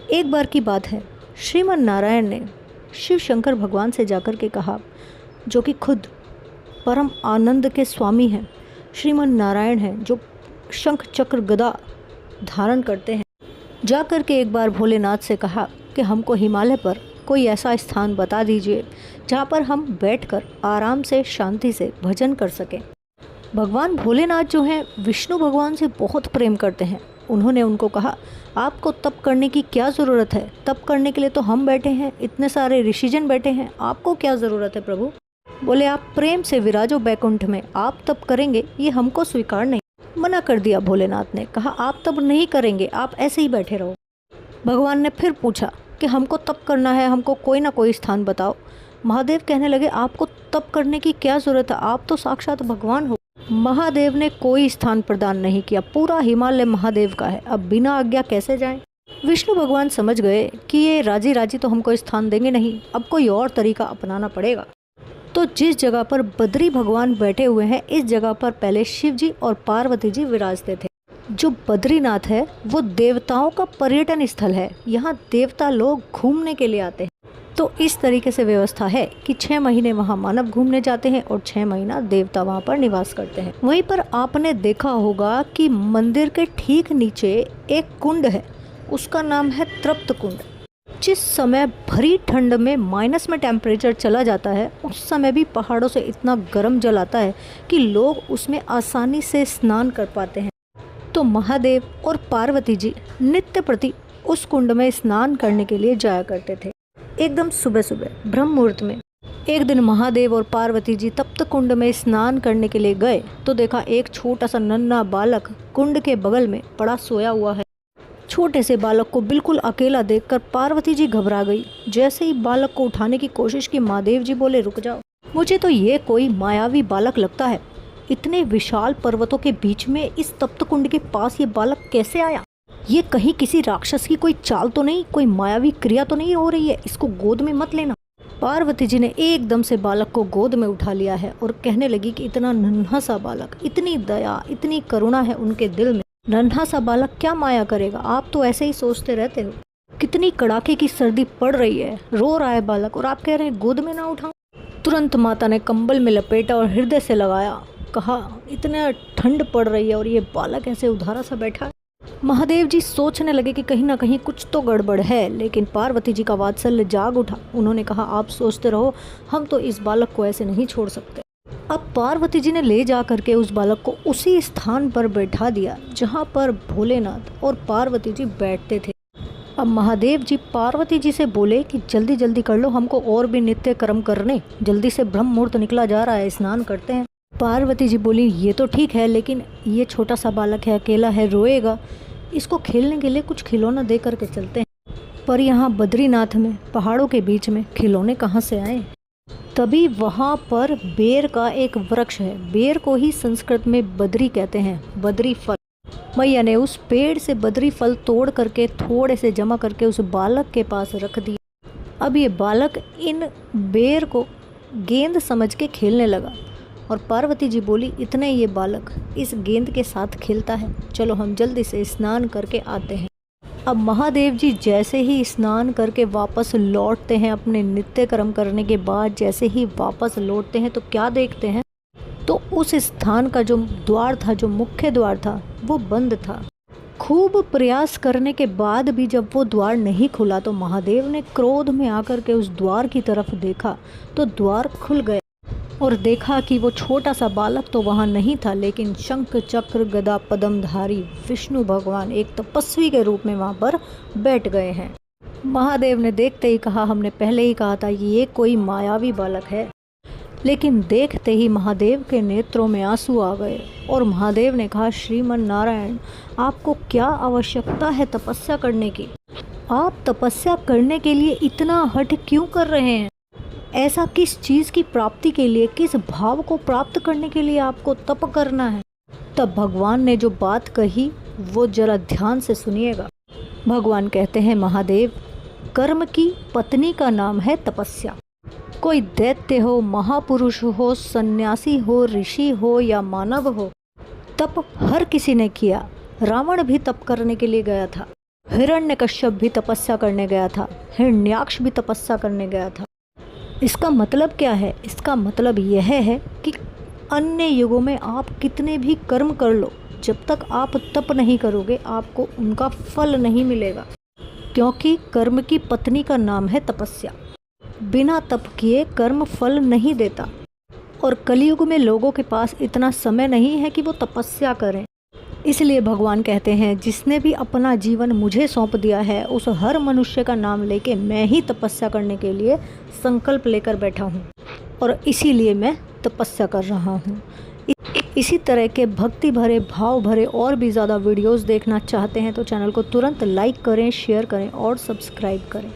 एक बार की बात है, श्रीमन नारायण ने शिव शंकर भगवान से जाकर के कहा, जो कि खुद परम आनंद के स्वामी हैं, श्रीमन नारायण हैं, जो शंख चक्र गदा धारण करते हैं, जाकर के एक बार भोलेनाथ से कहा कि हमको हिमालय पर कोई ऐसा स्थान बता दीजिए जहाँ पर हम बैठकर आराम से शांति से भजन कर सकें। भगवान भोलेनाथ जो हैं विष्णु भगवान से बहुत प्रेम करते हैं। उन्होंने उनको कहा, आपको तप करने की क्या ज़रूरत है? तप करने के लिए तो हम बैठे हैं, इतने सारे ऋषिजन बैठे हैं, आपको क्या ज़रूरत है प्रभु? बोले, आप प्रेम से विराजो बैकुंठ में, आप तप करेंगे ये हमको स्वीकार नहीं। मना कर दिया भोलेनाथ ने, कहा आप तप नहीं करेंगे, आप ऐसे ही बैठे रहो। भगवान ने फिर पूछा कि हमको तप करना है, हमको कोई ना कोई स्थान बताओ। महादेव कहने लगे, आपको तप करने की क्या ज़रूरत है, आप तो साक्षात भगवान हो। महादेव ने कोई स्थान प्रदान नहीं किया, पूरा हिमालय महादेव का है, अब बिना आज्ञा कैसे जाएं? विष्णु भगवान समझ गए कि ये राजी राजी तो हमको स्थान देंगे नहीं, अब कोई और तरीका अपनाना पड़ेगा। तो जिस जगह पर बद्री भगवान बैठे हुए हैं, इस जगह पर पहले शिव जी और पार्वती जी विराजते थे। जो बद्रीनाथ है वो देवताओं का पर्यटन स्थल है, यहाँ देवता लोग घूमने के लिए आते हैं। तो इस तरीके से व्यवस्था है कि 6 महीने वहाँ मानव घूमने जाते हैं और 6 महीना देवता वहाँ पर निवास करते हैं। वहीं पर आपने देखा होगा कि मंदिर के ठीक नीचे एक कुंड है, उसका नाम है तृप्त कुंड। जिस समय भरी ठंड में माइनस में टेम्परेचर चला जाता है, उस समय भी पहाड़ों से इतना गर्म जल आता है कि लोग उसमें आसानी से स्नान कर पाते हैं। तो महादेव और पार्वती जी नित्य प्रति उस कुंड में स्नान करने के लिए जाया करते थे। एकदम सुबह सुबह ब्रह्म मुहूर्त में एक दिन महादेव और पार्वती जी तप्त कुंड में स्नान करने के लिए गए तो देखा एक छोटा सा नन्हा बालक कुंड के बगल में पड़ा सोया हुआ है। छोटे से बालक को बिल्कुल अकेला देखकर पार्वती जी घबरा गई। जैसे ही बालक को उठाने की कोशिश की, महादेव जी बोले, रुक जाओ, मुझे तो ये कोई मायावी बालक लगता है। इतने विशाल पर्वतों के बीच में इस तप्त कुंड के पास ये बालक कैसे आया? ये कहीं किसी राक्षस की कोई चाल तो नहीं, कोई मायावी क्रिया तो नहीं हो रही है? इसको गोद में मत लेना। पार्वती जी ने एकदम से बालक को गोद में उठा लिया है और कहने लगी कि इतना नन्हा सा बालक, इतनी दया, इतनी करुणा है उनके दिल में। नन्हा सा बालक क्या माया करेगा? आप तो ऐसे ही सोचते रहते हो। कितनी कड़ाके की सर्दी पड़ रही है, रो रहा है बालक और आप कह रहे हैं गोद में ना उठाऊं। तुरंत माता ने कंबल में लपेटा और हृदय से लगाया, कहा इतना ठंड पड़ रही है और ये बालक ऐसे उधारा सा बैठा है। महादेव जी सोचने लगे कि कहीं ना कहीं कुछ तो गड़बड़ है, लेकिन पार्वती जी का वात्सल्य जाग उठा। उन्होंने कहा, आप सोचते रहो, हम तो इस बालक को ऐसे नहीं छोड़ सकते। अब पार्वती जी ने ले जा करके उस बालक को उसी स्थान पर बैठा दिया जहाँ पर भोलेनाथ और पार्वती जी बैठते थे। अब महादेव जी पार्वती जी से बोले कि जल्दी जल्दी कर लो, हमको और भी नित्य कर्म करने, जल्दी से ब्रह्म मुहूर्त निकला जा रहा है, स्नान करते हैं। पार्वती जी बोली, ये तो ठीक है, लेकिन ये छोटा सा बालक है, अकेला है, रोएगा, इसको खेलने के लिए कुछ खिलौना दे करके चलते हैं। पर यहाँ बद्रीनाथ में पहाड़ों के बीच में खिलौने कहाँ से आए? तभी वहाँ पर बेर का एक वृक्ष है, बेर को ही संस्कृत में बद्री कहते हैं, बद्री फल। मैया ने उस पेड़ से बद्री फल तोड़ करके थोड़े से जमा करके उस बालक के पास रख दिया। अब ये बालक इन बेर को गेंद समझ के खेलने लगा और पार्वती जी बोली, इतने ये बालक इस गेंद के साथ खेलता है, चलो हम जल्दी से स्नान करके आते हैं। अब महादेव जी जैसे ही स्नान करके वापस लौटते हैं, अपने नित्य कर्म करने के बाद जैसे ही वापस लौटते हैं तो क्या देखते हैं, तो उस स्थान का जो द्वार था, जो मुख्य द्वार था, वो बंद था। खूब प्रयास करने के बाद भी जब वो द्वार नहीं खुला तो महादेव ने क्रोध में आकर के उस द्वार की तरफ देखा तो द्वार खुल गया और देखा कि वो छोटा सा बालक तो वहाँ नहीं था, लेकिन शंख चक्र गदा पद्मधारी विष्णु भगवान एक तपस्वी के रूप में वहाँ पर बैठ गए हैं। महादेव ने देखते ही कहा, हमने पहले ही कहा था कि ये कोई मायावी बालक है। लेकिन देखते ही महादेव के नेत्रों में आंसू आ गए और महादेव ने कहा, श्रीमन नारायण, आपको क्या आवश्यकता है तपस्या करने की? आप तपस्या करने के लिए इतना हठ क्यों कर रहे हैं? ऐसा किस चीज़ की प्राप्ति के लिए, किस भाव को प्राप्त करने के लिए आपको तप करना है? तब भगवान ने जो बात कही वो जरा ध्यान से सुनिएगा। भगवान कहते हैं, महादेव, कर्म की पत्नी का नाम है तपस्या। कोई दैत्य हो, महापुरुष हो, सन्यासी हो, ऋषि हो या मानव हो, तप हर किसी ने किया। रावण भी तप करने के लिए गया था, हिरण्यकश्यप भी तपस्या करने गया था, हिरण्याक्ष भी तपस्या करने गया था। इसका मतलब क्या है? इसका मतलब यह है कि अन्य युगों में आप कितने भी कर्म कर लो, जब तक आप तप नहीं करोगे आपको उनका फल नहीं मिलेगा, क्योंकि कर्म की पत्नी का नाम है तपस्या। बिना तप किए कर्म फल नहीं देता, और कलयुग में लोगों के पास इतना समय नहीं है कि वो तपस्या करें। इसलिए भगवान कहते हैं, जिसने भी अपना जीवन मुझे सौंप दिया है उस हर मनुष्य का नाम लेके मैं ही तपस्या करने के लिए संकल्प लेकर बैठा हूँ, और इसीलिए मैं तपस्या कर रहा हूँ। इसी तरह के भक्ति भरे, भाव भरे और भी ज़्यादा वीडियोस देखना चाहते हैं तो चैनल को तुरंत लाइक करें, शेयर करें और सब्सक्राइब करें।